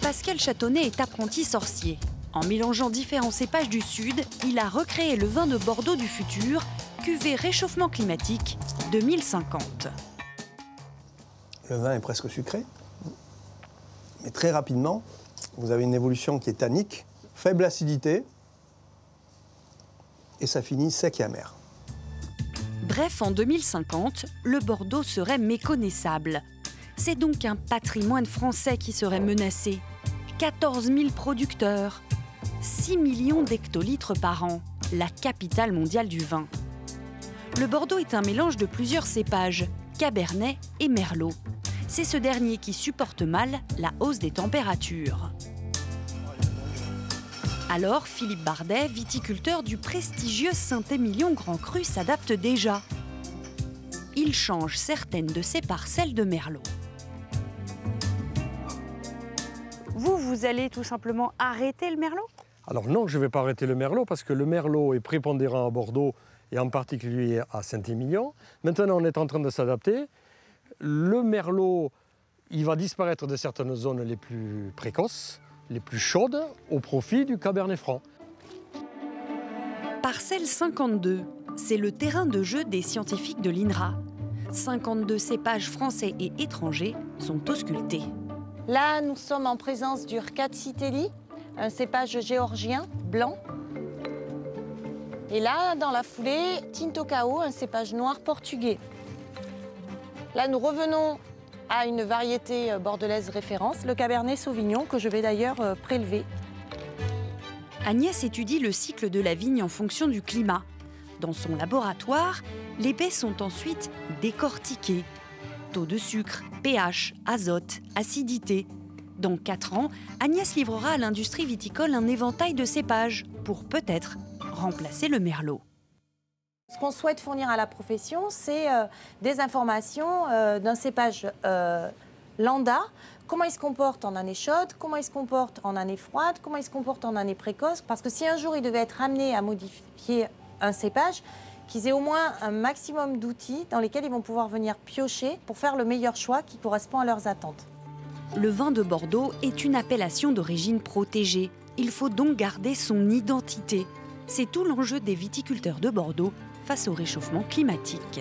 Pascal Châtonnet est apprenti sorcier. En mélangeant différents cépages du Sud, il a recréé le vin de Bordeaux du futur, cuvée réchauffement climatique 2050. Le vin est presque sucré, mais très rapidement, vous avez une évolution qui est tannique, faible acidité, et ça finit sec et amer. Bref, en 2050, le Bordeaux serait méconnaissable. C'est donc un patrimoine français qui serait menacé. 14 000 producteurs, 6 millions d'hectolitres par an, la capitale mondiale du vin. Le Bordeaux est un mélange de plusieurs cépages, Cabernet et Merlot. C'est ce dernier qui supporte mal la hausse des températures. Alors, Philippe Bardet, viticulteur du prestigieux Saint-Émilion Grand Cru, s'adapte déjà. Il change certaines de ses parcelles de Merlot. Vous allez tout simplement arrêter le Merlot? Alors non, je ne vais pas arrêter le Merlot parce que le Merlot est prépondérant à Bordeaux et en particulier à Saint-Émilion. Maintenant, on est en train de s'adapter. Le Merlot, il va disparaître de certaines zones les plus précoces, les plus chaudes, au profit du Cabernet Franc. Parcelle 52, c'est le terrain de jeu des scientifiques de l'INRA. 52 cépages français et étrangers sont auscultés. Là, nous sommes en présence du Rkatsiteli, un cépage géorgien blanc. Et là, dans la foulée, Tinto Cao, un cépage noir portugais. Là, nous revenons à une variété bordelaise référence, le Cabernet Sauvignon, que je vais d'ailleurs prélever. Agnès étudie le cycle de la vigne en fonction du climat. Dans son laboratoire, les baies sont ensuite décortiquées. Taux de sucre, pH, azote, acidité. Dans 4 ans, Agnès livrera à l'industrie viticole un éventail de cépages pour peut-être remplacer le Merlot. Ce qu'on souhaite fournir à la profession, c'est des informations d'un cépage lambda. Comment il se comporte en année chaude, comment il se comporte en année froide, comment il se comporte en année précoce. Parce que si un jour il devait être amené à modifier un cépage, qu'ils aient au moins un maximum d'outils dans lesquels ils vont pouvoir venir piocher pour faire le meilleur choix qui correspond à leurs attentes. Le vin de Bordeaux est une appellation d'origine protégée. Il faut donc garder son identité. C'est tout l'enjeu des viticulteurs de Bordeaux face au réchauffement climatique.